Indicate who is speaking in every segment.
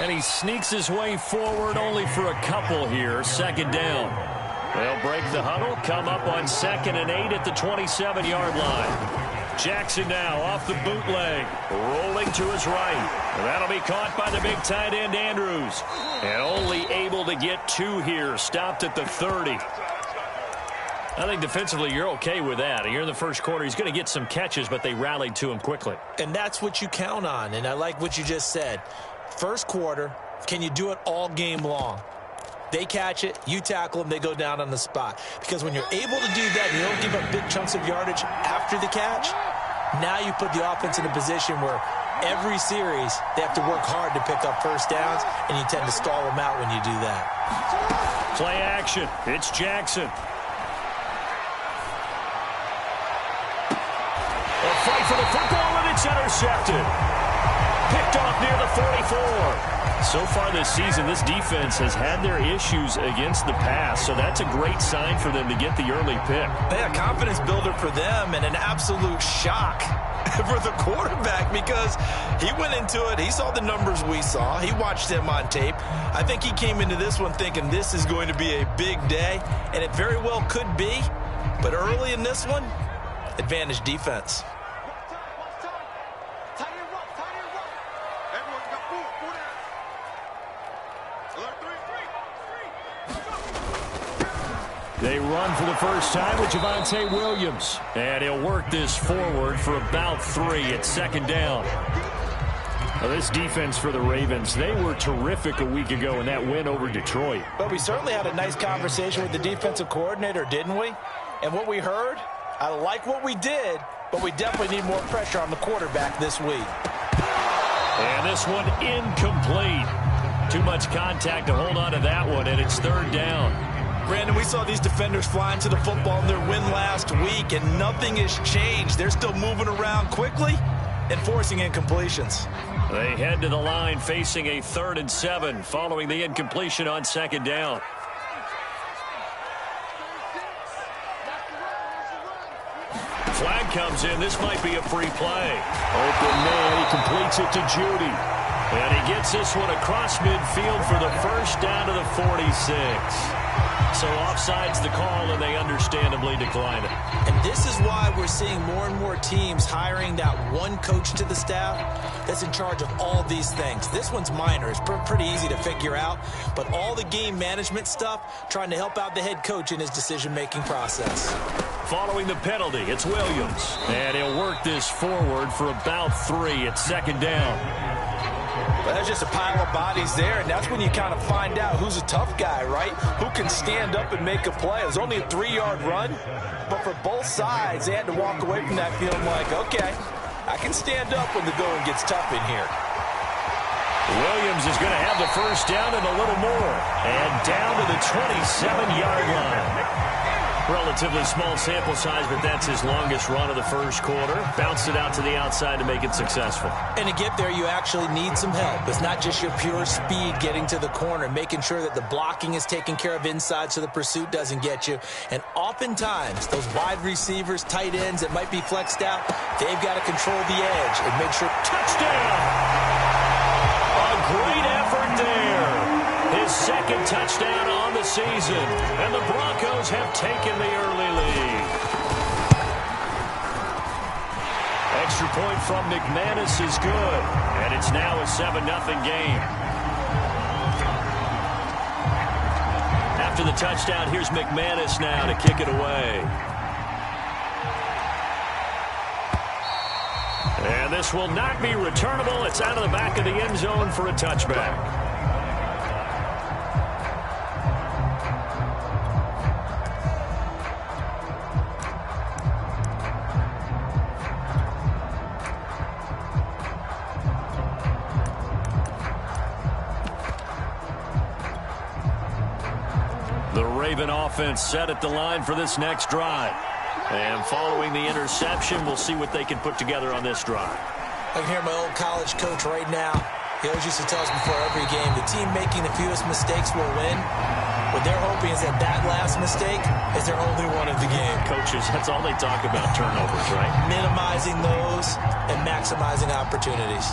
Speaker 1: And he sneaks his way forward only for a couple here. Second down. They'll break the huddle, come up on 2nd and 8 at the 27-yard line. Jackson now off the bootleg, rolling to his right. That'll be caught by the big tight end, Andrews. And only able to get 2 here, stopped at the 30. I think defensively you're okay with that. Here in the first quarter, he's going to get some catches, but they rallied to him quickly.
Speaker 2: And that's what you count on, and I like what you just said. First quarter, can you do it all game long? They catch it, you tackle them, they go down on the spot. Because when you're able to do that, you don't give up big chunks of yardage after the catch, now you put the offense in a position where every series they have to work hard to pick up first downs, and you tend to stall them out when you do that.
Speaker 1: Play action. It's Jackson. A fight for the football, and it's intercepted. Picked off near the 44. So far this season, this defense has had their issues against the pass, so that's a great sign for them to get the early pick.
Speaker 2: Yeah, confidence builder for them and an absolute shock for the quarterback because he went into it, he saw the numbers we saw, he watched them on tape. I think he came into this one thinking this is going to be a big day, and it very well could be, but early in this one, advantage defense.
Speaker 1: They run for the first time with Javonte Williams. And he'll work this forward for about 3 at 2nd down. Well, this defense for the Ravens, they were terrific a week ago in that win over Detroit.
Speaker 2: But we certainly had a nice conversation with the defensive coordinator, didn't we? And what we heard, I like what we did, but we definitely need more pressure on the quarterback this week.
Speaker 1: And this one incomplete. Too much contact to hold on to that one, and it's 3rd down.
Speaker 2: Brandon, we saw these defenders flying to the football in their win last week, and nothing has changed. They're still moving around quickly and forcing incompletions.
Speaker 1: They head to the line facing a 3rd and 7 following the incompletion on 2nd down. Flag comes in. This might be a free play. Open man. He completes it to Judy. And he gets this one across midfield for the first down to the 46. So offside's the call, and they understandably decline it.
Speaker 2: And this is why we're seeing more and more teams hiring that one coach to the staff that's in charge of all these things. This one's minor. It's pretty easy to figure out. But all the game management stuff, trying to help out the head coach in his decision-making process.
Speaker 1: Following the penalty, it's Williams. And he'll work this forward for about 3 at 2nd down.
Speaker 2: But there's just a pile of bodies there, and that's when you kind of find out who's a tough guy, right? Who can stand up and make a play. It was only a 3-yard run, but for both sides, they had to walk away from that feeling like, okay, I can stand up when the going gets tough in here.
Speaker 1: Williams is going to have the first down and a little more. And down to the 27-yard line. Relatively small sample size, but that's his longest run of the first quarter. Bounced it out to the outside to make it successful.
Speaker 2: And to get there, you actually need some help. It's not just your pure speed getting to the corner, making sure that the blocking is taken care of inside so the pursuit doesn't get you. And oftentimes, those wide receivers, tight ends that might be flexed out, they've got to control the edge and make sure.
Speaker 1: Touchdown! A great effort there. His 2nd touchdown on the season. And the Broncos have taken the early lead. Extra point from McManus is good. And it's now a 7-0 game. After the touchdown, here's McManus now to kick it away. And this will not be returnable. It's out of the back of the end zone for a touchback. The Raven offense set at the line for this next drive. And following the interception, we'll see what they can put together on this drive.
Speaker 2: I can hear my old college coach right now. He always used to tell us before every game, the team making the fewest mistakes will win. What they're hoping is that that last mistake is their only one of the game.
Speaker 1: Coaches, that's all they talk about, turnovers, right?
Speaker 2: Minimizing those and maximizing opportunities.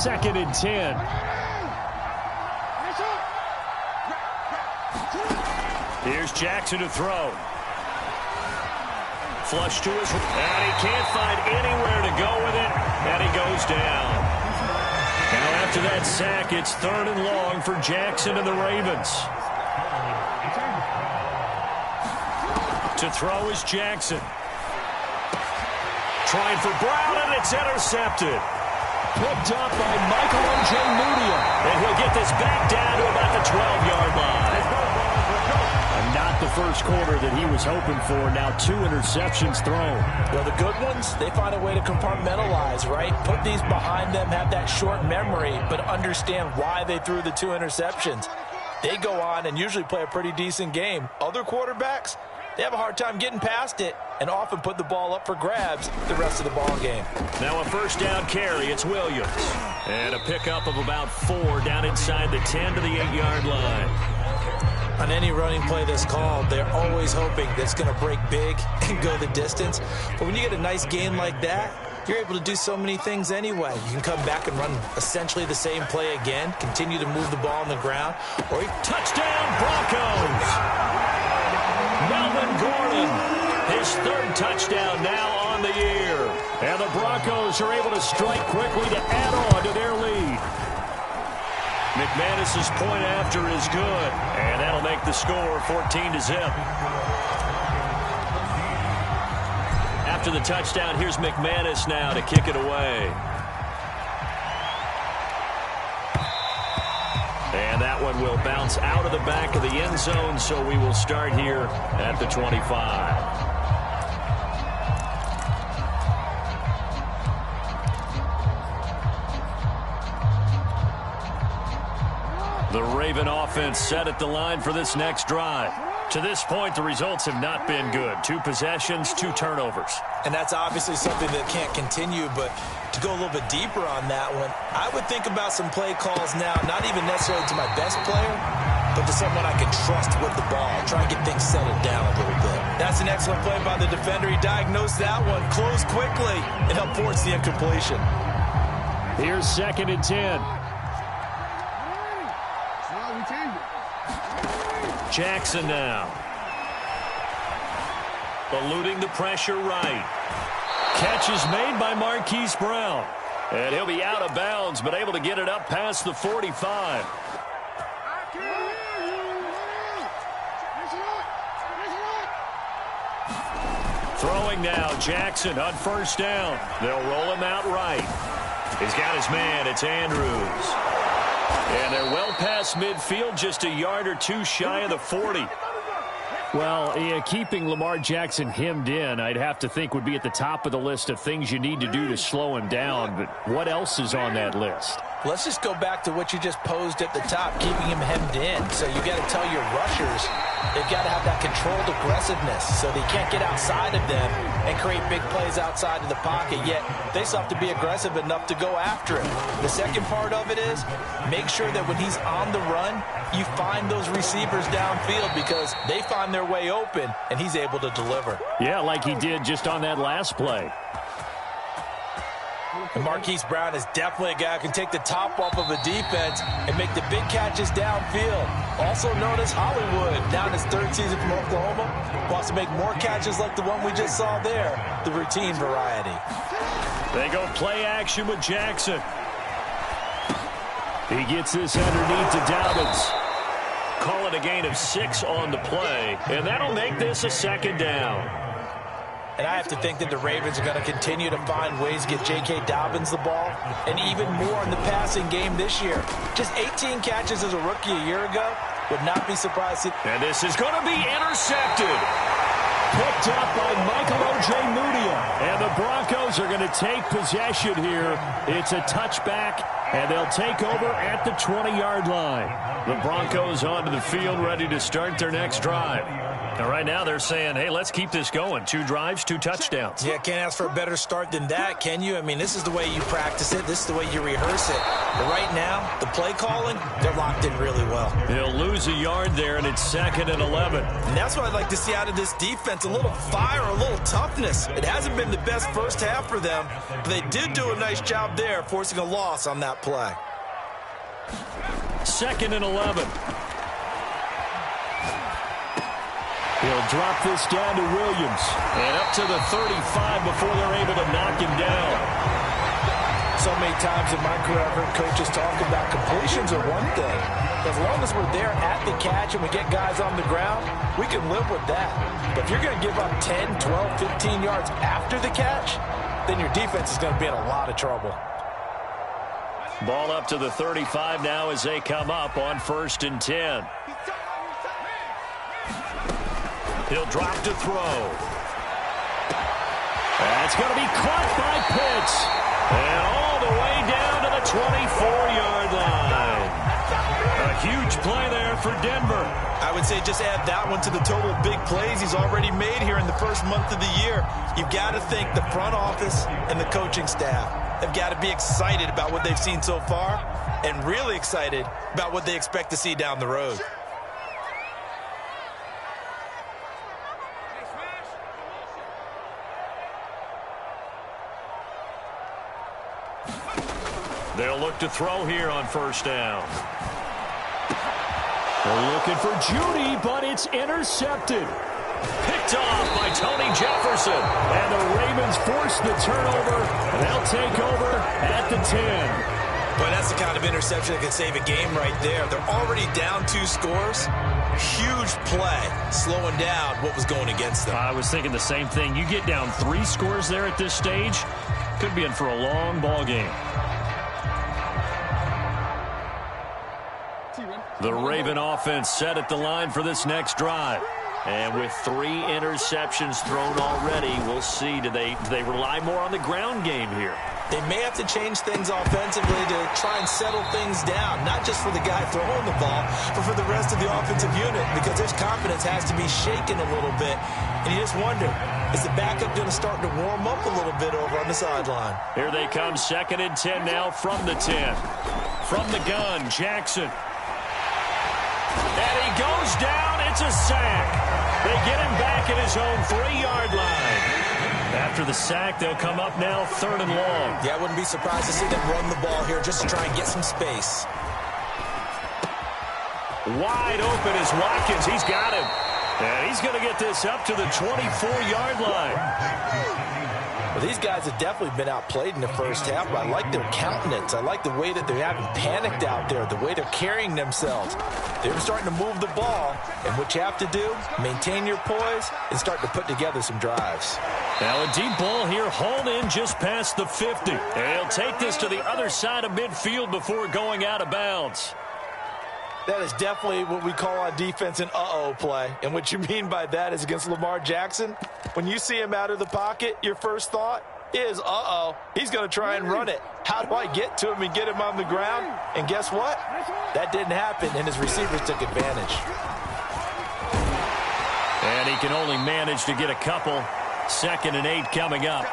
Speaker 1: 2nd and 10. Here's Jackson to throw. Flush to his, and he can't find anywhere to go with it, and he goes down. Now after that sack, it's 3rd and long for Jackson and the Ravens. To throw is Jackson. Trying for Brown, and it's intercepted. Picked up by Michael Ojemudia. And he'll get this back down to about the 12-yard line. And not the first quarter that he was hoping for. Now 2 interceptions thrown.
Speaker 2: Well, the good ones, they find a way to compartmentalize, right? Put these behind them, have that short memory, but understand why they threw the 2 interceptions. They go on and usually play a pretty decent game. Other quarterbacks, they have a hard time getting past it and often put the ball up for grabs the rest of the ball game.
Speaker 1: Now a first down carry. It's Williams. And a pickup of about 4 down inside the 10 to the 8-yard line.
Speaker 2: On any running play that's called, they're always hoping that it's going to break big and go the distance. But when you get a nice game like that, you're able to do so many things anyway. You can come back and run essentially the same play again, continue to move the ball on the ground, or touchdown Broncos! Melvin Gordon, his 3rd touchdown now on the year. And the Broncos are able to strike quickly to add on to their lead. McManus's point after is good, and that'll make the score 14-0. After the touchdown, here's McManus now to kick it away. And that one will bounce out of the back of the end zone, so we will start here at the 25. The Raven offense set at the line for this next drive. To this point, the results have not been good. 2 possessions, 2 turnovers. And that's obviously something that can't continue, but to go a little bit deeper on that one, I would think about some play calls now, not even necessarily to my best player, but to someone I can trust with the ball. Try and get things settled down a little bit. That's an excellent play by the defender. He diagnosed that one, closed quickly, and helped force the incompletion.
Speaker 1: Here's 2nd and 10. Jackson now. Eluding the pressure right. Catch is made by Marquise Brown. And he'll be out of bounds, but able to get it up past the 45. Throwing now, Jackson on first down. They'll roll him out right. He's got his man. It's Andrews. And they're well past midfield, just a yard or 2 shy of the 40. Well, yeah, keeping Lamar Jackson hemmed in, I'd have to think would be at the top of the list of things you need to do to slow him down. But what else is on that list?
Speaker 2: Let's just go back to what you just posed at the top, keeping him hemmed in. So you got to tell your rushers they've got to have that controlled aggressiveness so they can't get outside of them and create big plays outside of the pocket, yet they still have to be aggressive enough to go after him. The second part of it is make sure that when he's on the run, you find those receivers downfield because they find their way open and he's able to deliver.
Speaker 1: Yeah, like he did just on that last play.
Speaker 2: And Marquise Brown is definitely a guy who can take the top off of a defense and make the big catches downfield. Also known as Hollywood, now in his 3rd season from Oklahoma. Wants to make more catches like the one we just saw there, the routine variety.
Speaker 1: They go play action with Jackson. He gets this underneath to Dobbins. Call it a gain of 6 on the play, and that'll make this a 2nd down.
Speaker 2: And I have to think that the Ravens are going to continue to find ways to get J.K. Dobbins the ball, and even more in the passing game this year. Just 18 catches as a rookie a year ago. Would not be surprised.
Speaker 1: And this is going to be intercepted. Picked up by Michael Ojemudia. And the Broncos are going to take possession here. It's a touchback, and they'll take over at the 20-yard line. The Broncos onto the field, ready to start their next drive. And right now they're saying, hey, let's keep this going. 2 drives, 2 touchdowns.
Speaker 2: Yeah, can't ask for a better start than that, can you? I mean, this is the way you practice it. This is the way you rehearse it. But right now, the play calling, they're locked in really well.
Speaker 1: He'll lose a yard there, and it's 2nd and 11.
Speaker 2: And that's what I'd like to see out of this defense, a little fire, a little toughness. It hasn't been the best first half for them, but they did do a nice job there, forcing a loss on that play.
Speaker 1: 2nd and 11. He'll drop this down to Williams. And up to the 35 before they're able to knock him down.
Speaker 2: So many times in my career, I've heard coaches talk about completions are one thing. As long as we're there at the catch and we get guys on the ground, we can live with that. But if you're going to give up 10, 12, 15 yards after the catch, then your defense is going to be in a lot of trouble.
Speaker 1: Ball up to the 35 now as they come up on 1st and 10. He'll drop to throw. That's going to be caught by Pitts. And all the way down to the 24-yard line. A huge play there for Denver.
Speaker 2: I would say just add that one to the total big plays he's already made here in the first month of the year. You've got to think the front office and the coaching staff have got to be excited about what they've seen so far and really excited about what they expect to see down the road.
Speaker 1: They'll look to throw here on 1st down. They're looking for Judy, but it's intercepted. Picked off by Tony Jefferson. And the Ravens force the turnover. They'll take over at the 10.
Speaker 2: Boy, that's the kind of interception that can save a game right there. They're already down 2 scores. Huge play, slowing down what was going against them.
Speaker 1: I was thinking the same thing. You get down 3 scores there at this stage, could be in for a long ball game. The Raven offense set at the line for this next drive. And with 3 interceptions thrown already, we'll see. Do they rely more on the ground game here?
Speaker 2: They may have to change things offensively to try and settle things down, not just for the guy throwing the ball, but for the rest of the offensive unit, because his confidence has to be shaken a little bit. And you just wonder, is the backup going to start to warm up a little bit over on the sideline?
Speaker 1: Here they come, 2nd and 10 now from the 10. From the gun, Jackson. And he goes down. It's a sack. They get him back at his own 3-yard line. After the sack, they'll come up now 3rd and long.
Speaker 2: Yeah, I wouldn't be surprised to see them run the ball here just to try and get some space.
Speaker 1: Wide open is Watkins. He's got him. And he's going to get this up to the 24-yard line.
Speaker 2: Well, these guys have definitely been outplayed in the first half, but I like their countenance. I like the way that they're having panicked out there, the way they're carrying themselves. They're starting to move the ball, and what you have to do, maintain your poise and start to put together some drives.
Speaker 1: Now a deep ball here, hauled in just past the 50. And he'll take this to the other side of midfield before going out of bounds.
Speaker 2: That is definitely what we call on defense an uh-oh play. And what you mean by that is against Lamar Jackson, when you see him out of the pocket, your first thought is, uh-oh, he's going to try and run it. How do I get to him and get him on the ground? And guess what? That didn't happen, and his receivers took advantage.
Speaker 1: And he can only manage to get a couple. 2nd and 8 coming up.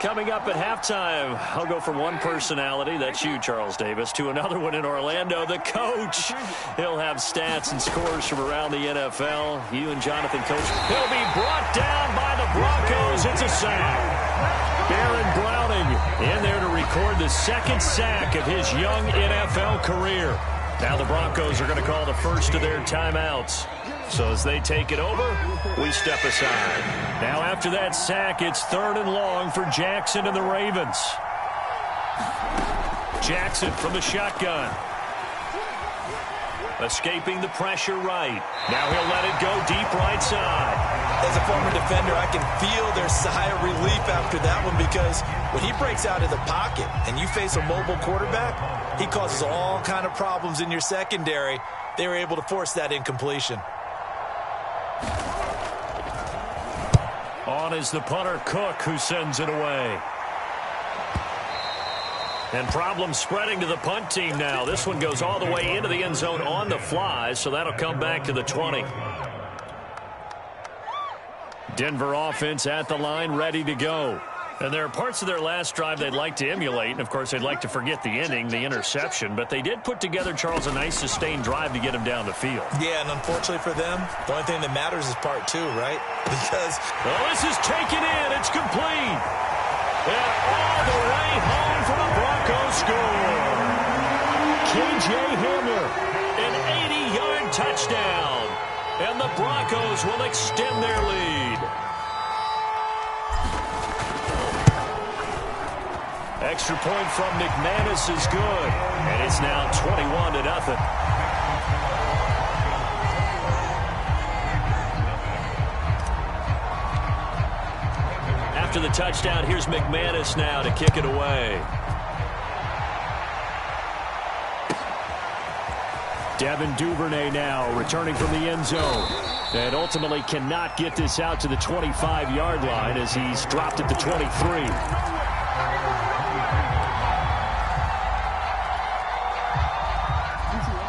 Speaker 1: Coming up at halftime, I'll go from one personality, that's you, Charles Davis, to another one in Orlando, the coach. He'll have stats and scores from around the NFL. You and Jonathan, Coach. He'll be brought down by the Broncos. It's a sack. Baron Browning in there to record the 2nd sack of his young NFL career. Now the Broncos are going to call the first of their timeouts. So as they take it over, we step aside. Now after that sack, it's 3rd and long for Jackson and the Ravens. Jackson from the shotgun. Escaping the pressure right. Now he'll let it go deep right side.
Speaker 2: As a former defender, I can feel their sigh of relief after that one, because when he breaks out of the pocket and you face a mobile quarterback, he causes all kind of problems in your secondary. They were able to force that incompletion.
Speaker 1: On is the punter, Cook, who sends it away. And problems spreading to the punt team now. This one goes all the way into the end zone on the fly, so that'll come back to the 20. Denver offense at the line, ready to go. And there are parts of their last drive they'd like to emulate. And, of course, they'd like to forget the ending, the interception. But they did put together, Charles, a nice sustained drive to get him down the field.
Speaker 2: Yeah, and unfortunately for them, the only thing that matters is part two, right? Because...
Speaker 1: well, this is taken in. It's complete. And all the way home for the Broncos score. K.J. Hamler, an 80-yard touchdown. And the Broncos will extend their lead. Extra point from McManus is good. And it's now 21-0. After the touchdown, here's McManus now to kick it away. Devin Duvernay now returning from the end zone. And ultimately cannot get this out to the 25-yard line as he's dropped at the 23.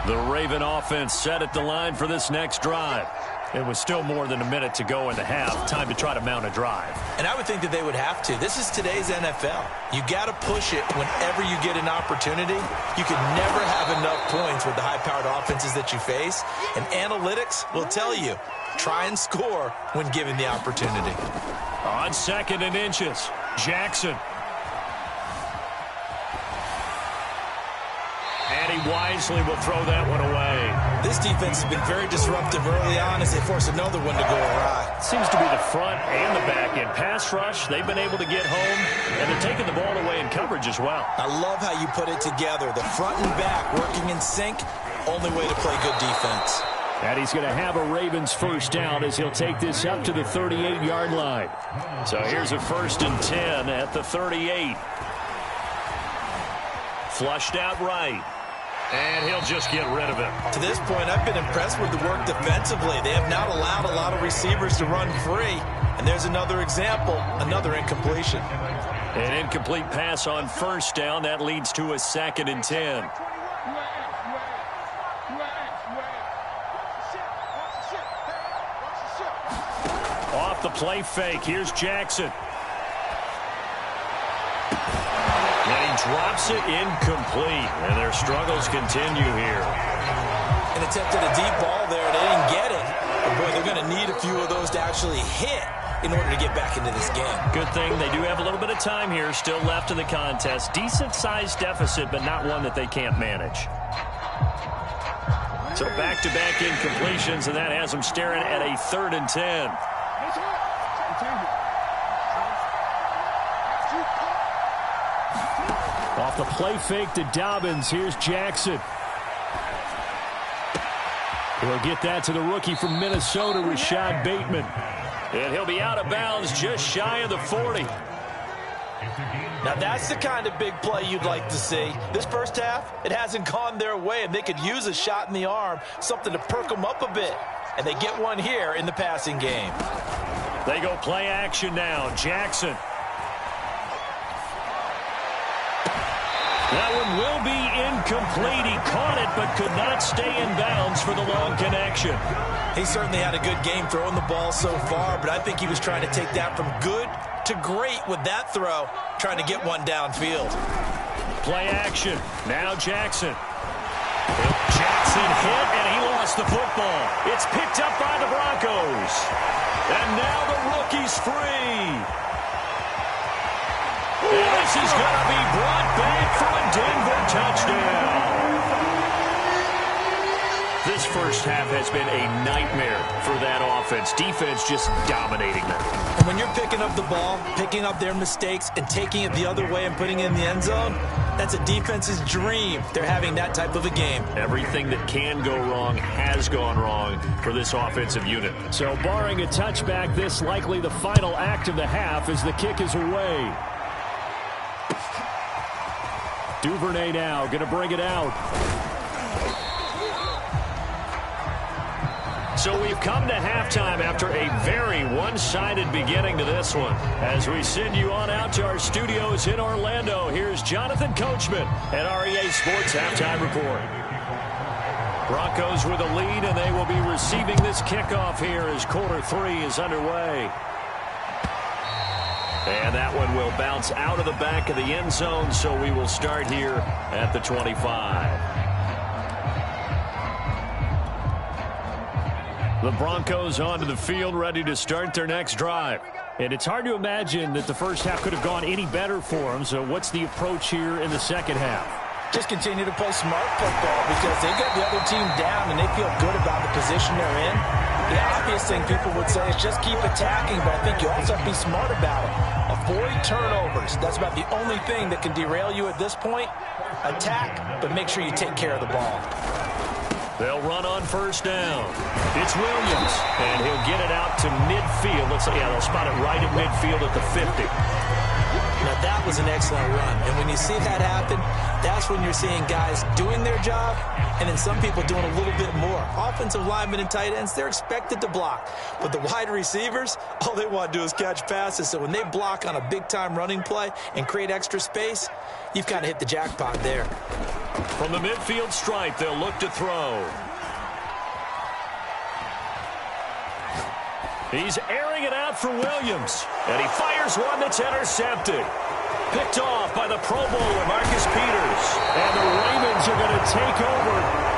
Speaker 1: The Raven offense set at the line for this next drive. It was still more than a minute to go in the half. Time to try to mount a drive.
Speaker 2: And I would think that they would have to. This is today's NFL. You got to push it whenever you get an opportunity. You can never have enough points with the high-powered offenses that you face. And analytics will tell you, try and score when given the opportunity.
Speaker 1: On 2nd and inches, Jackson. And he wisely will throw that one away.
Speaker 2: This defense has been very disruptive early on as they force another one to go awry.
Speaker 1: Seems to be the front and the back end. Pass rush, they've been able to get home, and they're taking the ball away in coverage as well.
Speaker 2: I love how you put it together. The front and back working in sync, only way to play good defense.
Speaker 1: And he's going to have a Ravens first down as he'll take this up to the 38-yard line. So here's a 1st and 10 at the 38. Flushed out right. And he'll just get rid of it.
Speaker 2: To this point, I've been impressed with the work defensively. They have not allowed a lot of receivers to run free. And there's another example, another incompletion.
Speaker 1: An incomplete pass on 1st down. That leads to a 2nd and 10. Off the play fake. Here's Jackson. And he drops it incomplete. And their struggles continue here.
Speaker 2: An attempt at a deep ball there. They didn't get it. But boy, they're going to need a few of those to actually hit in order to get back into this game.
Speaker 1: Good thing they do have a little bit of time here still left in the contest. Decent-sized deficit, but not one that they can't manage. So back-to-back incompletions, and that has them staring at a 3rd and 10. Off the play fake to Dobbins. Here's Jackson. He'll get that to the rookie from Minnesota, Rashad Bateman. And he'll be out of bounds just shy of the 40.
Speaker 2: Now that's the kind of big play you'd like to see. This first half, it hasn't gone their way, and they could use a shot in the arm, something to perk them up a bit. And they get one here in the passing game.
Speaker 1: They go play action now. Jackson. That one will be incomplete. He caught it but could not stay in bounds for the long connection.
Speaker 2: He certainly had a good game throwing the ball so far, but I think he was trying to take that from good to great with that throw, trying to get one downfield.
Speaker 1: Play action. Now Jackson. Jackson hit, and he lost the football. It's picked up by the Broncos. And now the rookie's free. And this is going to be brought back for a Denver touchdown. This first half has been a nightmare for that offense. Defense just dominating them.
Speaker 2: And when you're picking up the ball, picking up their mistakes, and taking it the other way and putting it in the end zone, that's a defense's dream. They're having that type of a game.
Speaker 1: Everything that can go wrong has gone wrong for this offensive unit. So barring a touchback, this likely the final act of the half as the kick is away. Duvernay now going to bring it out. So we've come to halftime after a very one-sided beginning to this one. As we send you on out to our studios in Orlando, here's Jonathan Coachman at REA Sports Halftime Report. Broncos with a lead, and they will be receiving this kickoff here as quarter 3 is underway. And that one will bounce out of the back of the end zone, so we will start here at the 25. The Broncos onto the field, ready to start their next drive. And it's hard to imagine that the first half could have gone any better for them. So what's the approach here in the second half?
Speaker 2: Just continue to play smart football because they got the other team down and they feel good about the position they're in. The obvious thing people would say is just keep attacking, but I think you also have to be smart about it. Avoid turnovers. That's about the only thing that can derail you at this point. Attack, but make sure you take care of the ball.
Speaker 1: They'll run on first down. It's Williams, and he'll get it out to midfield. They'll spot it right at midfield at the 50.
Speaker 2: Now, that was an excellent run. And when you see that happen, that's when you're seeing guys doing their job and then some people doing a little bit more. Offensive linemen and tight ends, they're expected to block. But the wide receivers, all they want to do is catch passes. So when they block on a big-time running play and create extra space, you've kind of hit the jackpot there.
Speaker 1: From the midfield stripe, they'll look to throw. He's airing it out for Williams. And he fires one that's intercepted. Picked off by the Pro Bowler, Marcus Peters. And the Ravens are going to take over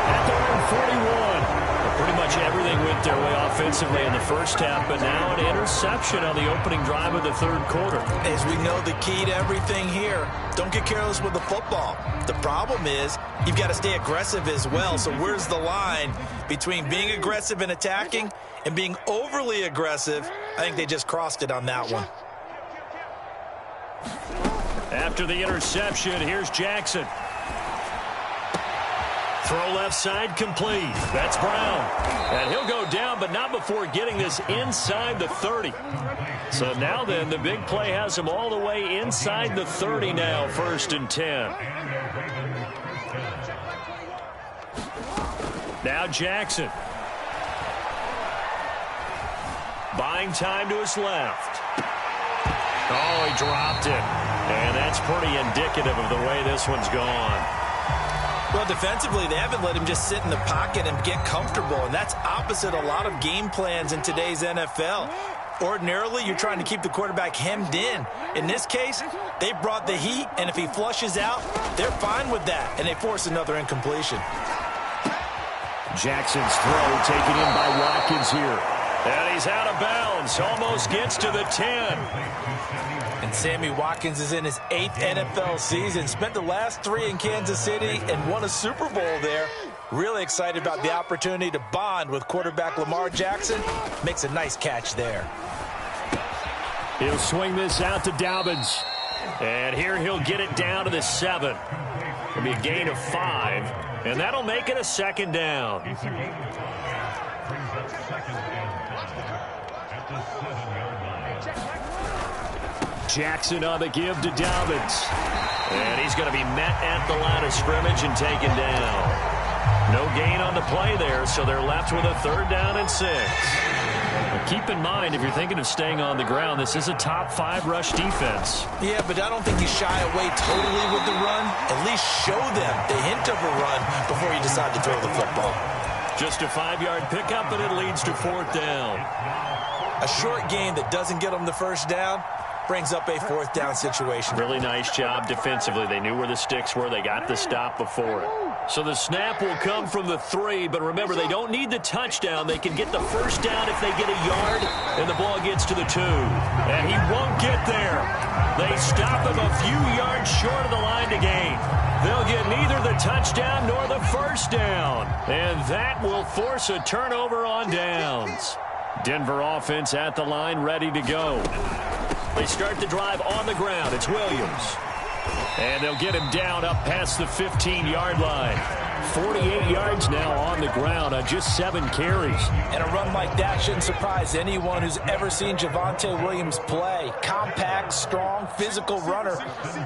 Speaker 1: at their own 41. Pretty much everything went their way offensively in the first half, but now an interception on the opening drive of the third quarter.
Speaker 2: As we know, the key to everything here, don't get careless with the football. The problem is you've got to stay aggressive as well. So where's the line between being aggressive and attacking and being overly aggressive? I think they just crossed it on that one.
Speaker 1: After the interception, here's Jackson. Throw left side complete. That's Brown. And he'll go down, but not before getting this inside the 30. So now then, the big play has him all the way inside the 30 now, 1st and 10. Now Jackson. Buying time to his left. Oh, he dropped it. And that's pretty indicative of the way this one's gone.
Speaker 2: Well, defensively, they haven't let him just sit in the pocket and get comfortable, and that's opposite a lot of game plans in today's NFL. Ordinarily, you're trying to keep the quarterback hemmed in. In this case, they brought the heat, and if he flushes out, they're fine with that, and they force another incompletion.
Speaker 1: Jackson's throw taken in by Watkins here. And he's out of bounds, almost gets to the 10.
Speaker 2: And Sammy Watkins is in his 8th NFL season. Spent the last 3 in Kansas City and won a Super Bowl there. Really excited about the opportunity to bond with quarterback Lamar Jackson. Makes a nice catch there.
Speaker 1: He'll swing this out to Dobbins. And here he'll get it down to the 7. It'll be a gain of 5. And that'll make it a 2nd down. Jackson on the give to Dobbins. And he's going to be met at the line of scrimmage and taken down. No gain on the play there, so they're left with a 3rd down and 6. But keep in mind, if you're thinking of staying on the ground, this is a top 5 rush defense.
Speaker 2: Yeah, but I don't think you shy away totally with the run. At least show them the hint of a run before you decide to throw the football.
Speaker 1: Just a 5-yard pickup, and it leads to 4th down.
Speaker 2: A short gain that doesn't get them the 1st down brings up a 4th down situation.
Speaker 1: Really nice job defensively. They knew where the sticks were. They got the stop before it. So the snap will come from the 3, but remember, they don't need the touchdown. They can get the 1st down if they get a yard, and the ball gets to the 2. And he won't get there. They stop him a few yards short of the line to gain. They'll get neither the touchdown nor the 1st down. And that will force a turnover on downs. Denver offense at the line, ready to go. They start the drive on the ground. It's Williams. And they'll get him down up past the 15-yard line. 48 yards now on the ground on just 7 carries.
Speaker 2: And a run like that shouldn't surprise anyone who's ever seen Javonte Williams play. Compact, strong, physical runner.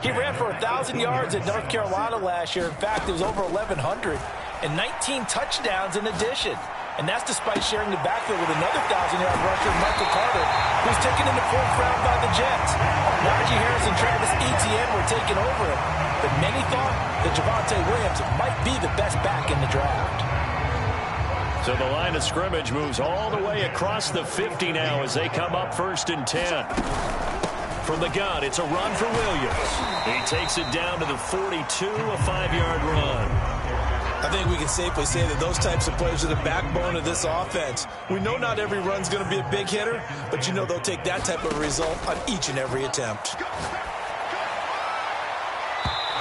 Speaker 2: He ran for 1,000 yards at North Carolina last year. In fact, it was over 1,100. And 19 touchdowns in addition. And that's despite sharing the backfield with another 1,000-yard rusher, Michael Carter, who's taken in the 4th round by the Jets. Najee Harris and Travis Etienne were taking over him, but many thought that Javonte Williams might be the best back in the draft.
Speaker 1: So the line of scrimmage moves all the way across the 50 now as they come up 1st and 10. From the gun, it's a run for Williams. He takes it down to the 42, a 5-yard run.
Speaker 2: I think we can safely say that those types of plays are the backbone of this offense. We know not every run's going to be a big hitter, but you know they'll take that type of result on each and every attempt.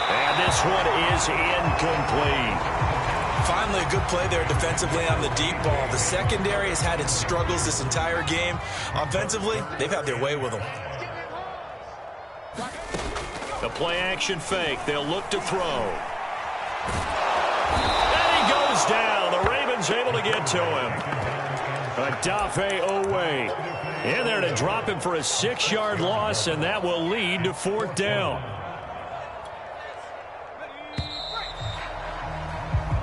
Speaker 1: And this one is incomplete.
Speaker 2: Finally, a good play there defensively on the deep ball. The secondary has had its struggles this entire game. Offensively, they've had their way with them.
Speaker 1: The play-action fake. They'll look to throw. And he goes down. The Ravens able to get to him. Odafe Owe in there to drop him for a 6-yard loss, and that will lead to 4th down.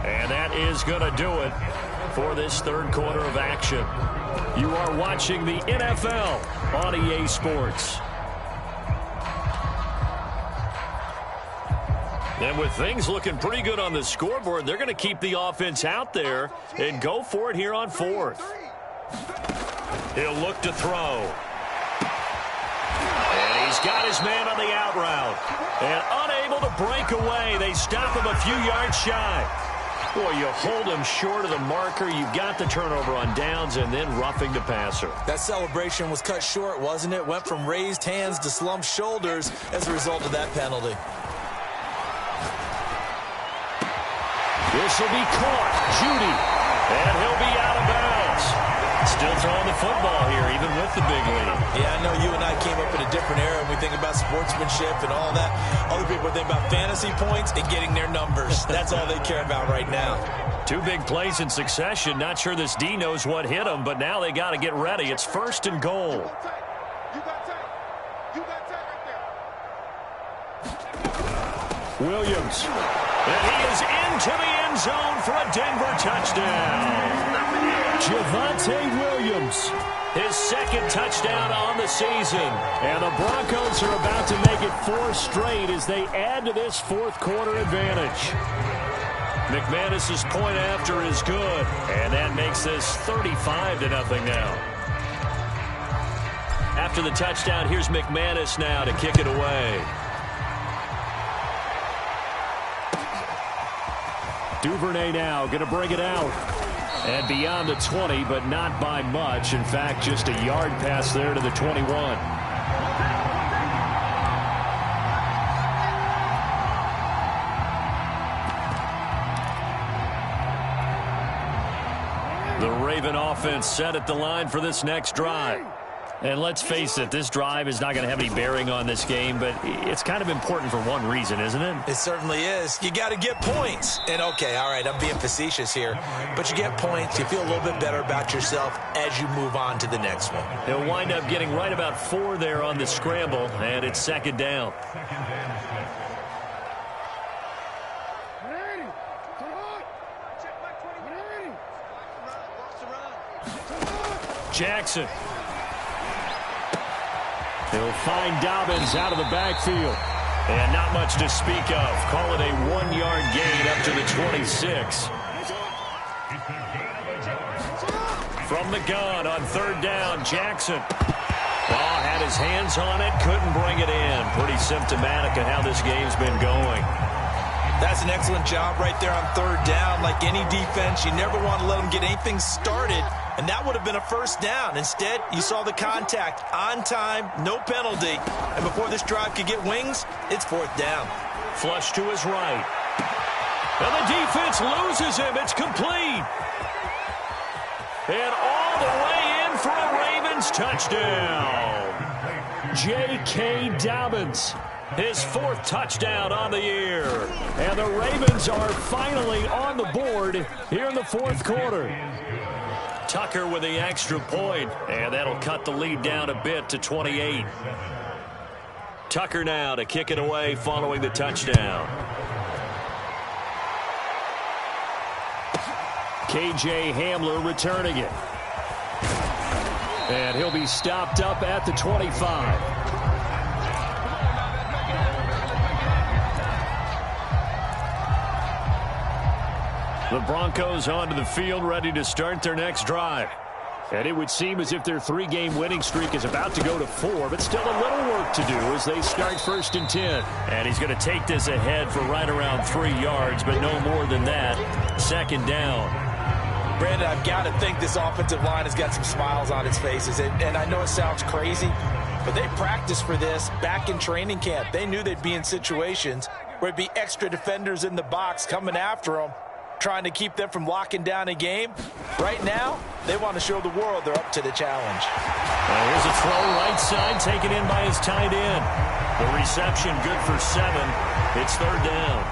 Speaker 1: And that is going to do it for this 3rd quarter of action. You are watching the NFL on EA Sports. And with things looking pretty good on the scoreboard, they're going to keep the offense out there and go for it here on 4th. He'll look to throw. And he's got his man on the out route. And unable to break away. They stop him a few yards shy. Boy, you hold him short of the marker. You've got the turnover on downs and then roughing the passer.
Speaker 2: That celebration was cut short, wasn't it? Went from raised hands to slumped shoulders as a result of that penalty.
Speaker 1: This will be caught. Judy. And he'll be out of bounds. Still throwing the football here, even with the big lead.
Speaker 2: Yeah, I know you and I came up in a different era, and we think about sportsmanship and all that. Other people think about fantasy points and getting their numbers. That's all they care about right now.
Speaker 1: 2 big plays in succession. Not sure this D knows what hit him, but now they got to get ready. It's 1st and goal. Williams. And he is into the end zone for a Denver touchdown. Javonte Williams, his 2nd touchdown on the season. And the Broncos are about to make it 4 straight as they add to this 4th quarter advantage. McManus's point after is good, and that makes this 35-0 now. After the touchdown, here's McManus now to kick it away. Duvernay now going to bring it out. And beyond the 20, but not by much. In fact, just a yard pass there to the 21. The Raven offense set at the line for this next drive. And let's face it, this drive is not going to have any bearing on this game, but it's kind of important for one reason, isn't it?
Speaker 2: It certainly is. You got to get points. And, okay, all right, I'm being facetious here, but you get points, you feel a little bit better about yourself as you move on to the next one.
Speaker 1: He'll wind up getting right about 4 there on the scramble, and it's 2nd down. Jackson. He'll find Dobbins out of the backfield. And not much to speak of. Call it a 1-yard gain up to the 26. From the gun on 3rd down, Jackson. Had his hands on it, couldn't bring it in. Pretty symptomatic of how this game's been going.
Speaker 2: That's an excellent job right there on 3rd down. Like any defense, you never want to let them get anything started. And that would have been a 1st down. Instead, you saw the contact on time, no penalty. And before this drive could get wings, it's 4th down.
Speaker 1: Flush to his right. And the defense loses him. It's complete. And all the way in for a Ravens touchdown. J.K. Dobbins, his 4th touchdown on the year. And the Ravens are finally on the board here in the 4th quarter. Tucker with the extra point, and that'll cut the lead down a bit to 28. Tucker now to kick it away following the touchdown. K.J. Hamler returning it. And he'll be stopped up at the 25. The Broncos onto the field, ready to start their next drive. And it would seem as if their 3-game winning streak is about to go to 4, but still a little work to do as they start 1st and 10. And he's going to take this ahead for right around 3 yards, but no more than that. 2nd down.
Speaker 2: Brandon, I've got to think this offensive line has got some smiles on its faces. And I know it sounds crazy, but they practiced for this back in training camp. They knew they'd be in situations where it'd be extra defenders in the box coming after them, trying to keep them from locking down a game. Right now, they want to show the world they're up to the challenge.
Speaker 1: Here's a throw right side, taken in by his tight end. The reception good for 7. It's 3rd down.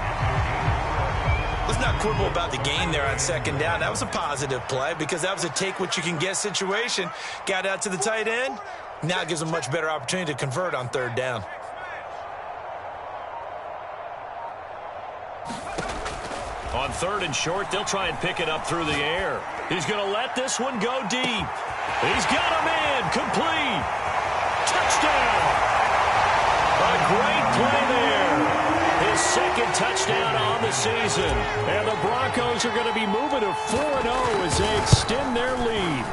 Speaker 2: Let's not quibble about the gain there on 2nd down. That was a positive play because that was a take-what-you-can-get situation. Got out to the tight end. Now it gives them a much better opportunity to convert on 3rd down.
Speaker 1: On 3rd and short, they'll try and pick it up through the air. He's going to let this one go deep. He's got a man. Complete. Touchdown. A great play there. His 2nd touchdown on the season. And the Broncos are going to be moving to 4-0 as they extend their lead.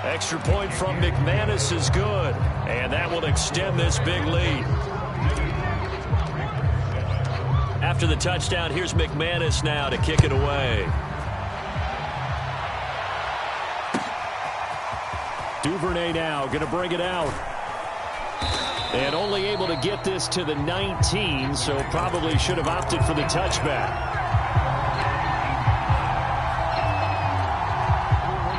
Speaker 1: Extra point from McManus is good. And that will extend this big lead. After the touchdown, here's McManus now to kick it away. Duvernay now going to bring it out. And only able to get this to the 19, so probably should have opted for the touchback.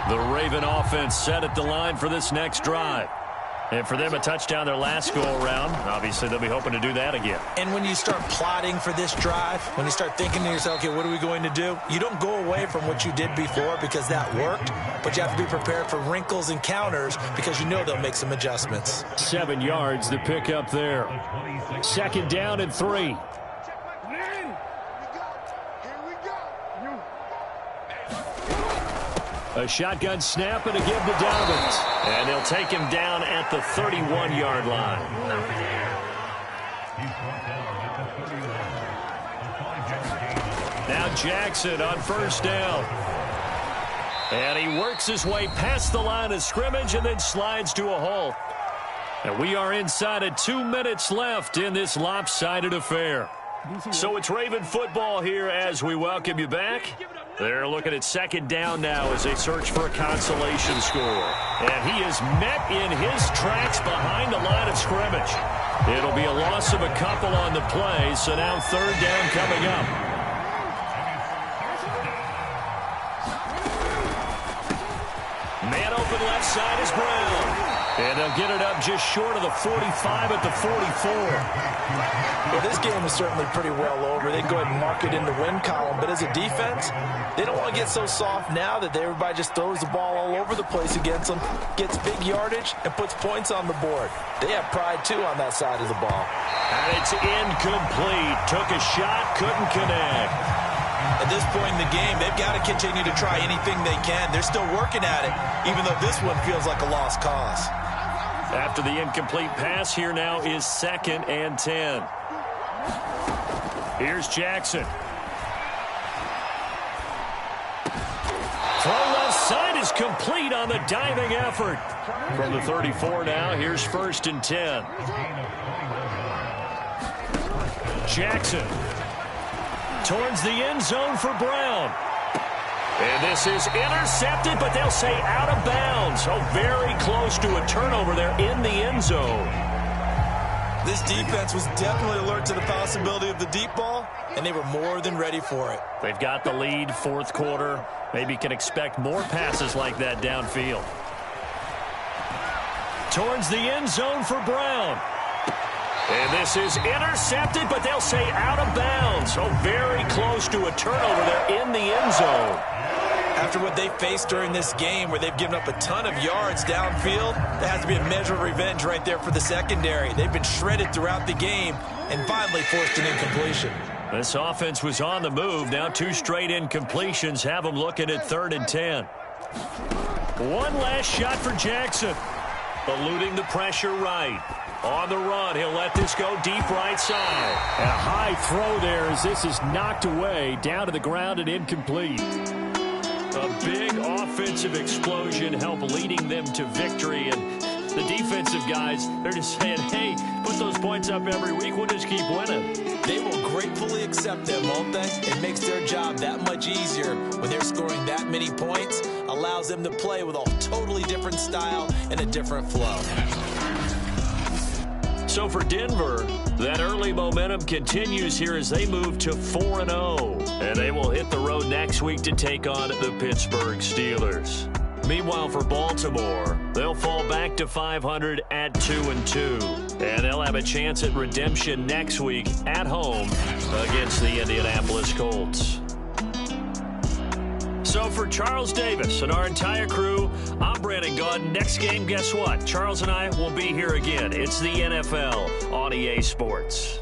Speaker 1: The Raven offense set at the line for this next drive. And for them, a touchdown their last go-around. Obviously, they'll be hoping to do that again.
Speaker 2: And when you start plotting for this drive, when you start thinking to yourself, okay, what are we going to do? You don't go away from what you did before because that worked, but you have to be prepared for wrinkles and counters because you know they'll make some adjustments.
Speaker 1: 7 yards, the pickup there. 2nd down and 3. A shotgun snap and a give to Dobbins. And they'll take him down at the 31-yard line. Now Jackson on 1st down. And he works his way past the line of scrimmage and then slides to a halt. And we are inside of 2 minutes left in this lopsided affair. So it's Raven football here as we welcome you back. They're looking at 2nd down now as they search for a consolation score. And he is met in his tracks behind the line of scrimmage. It'll be a loss of a couple on the play, so now 3rd down coming up. Man open left side is Brown. And they'll get it up just short of the 45 at the 44.
Speaker 2: Well, this game is certainly pretty well over. They go ahead and mark it in the win column. But as a defense, they don't want to get so soft now that everybody just throws the ball all over the place against them, gets big yardage, and puts points on the board. They have pride, too, on that side of the ball.
Speaker 1: And it's incomplete. Took a shot, couldn't connect.
Speaker 2: At this point in the game, they've got to continue to try anything they can. They're still working at it, even though this one feels like a lost cause.
Speaker 1: After the incomplete pass, here now is 2nd and 10. Here's Jackson. Throw left side is complete on the diving effort. From the 34 now, here's 1st and 10. Jackson towards the end zone for Brown. And this is intercepted, but they'll say out of bounds. So very close to a turnover there in the end zone.
Speaker 2: This defense was definitely alert to the possibility of the deep ball, and they were more than ready for it.
Speaker 1: They've got the lead, 4th quarter. Maybe can expect more passes like that downfield. Towards the end zone for Brown. And this is intercepted, but they'll say out of bounds. So very close to a turnover there in the end zone.
Speaker 2: After what they faced during this game where they've given up a ton of yards downfield, there has to be a measure of revenge right there for the secondary. They've been shredded throughout the game and finally forced an incompletion.
Speaker 1: This offense was on the move. Now 2 straight incompletions have them looking at 3rd and 10. One last shot for Jackson. Eluding the pressure right. On the run, he'll let this go deep right side.
Speaker 3: And a high throw there as this is knocked away, down to the ground and incomplete.
Speaker 1: A big offensive explosion helped leading them to victory. And the defensive guys, they're just saying, hey, put those points up every week. We'll just keep winning.
Speaker 2: They will gratefully accept them, won't they? It makes their job that much easier when they're scoring that many points. Allows them to play with a totally different style and a different flow.
Speaker 1: So for Denver, that early momentum continues here as they move to 4-0. And they will hit the road next week to take on the Pittsburgh Steelers. Meanwhile, for Baltimore, they'll fall back to 500 at 2-2. And they'll have a chance at redemption next week at home against the Indianapolis Colts. So for Charles Davis and our entire crew, I'm Brandon Gaudin. Next game, guess what? Charles and I will be here again. It's the NFL on EA Sports.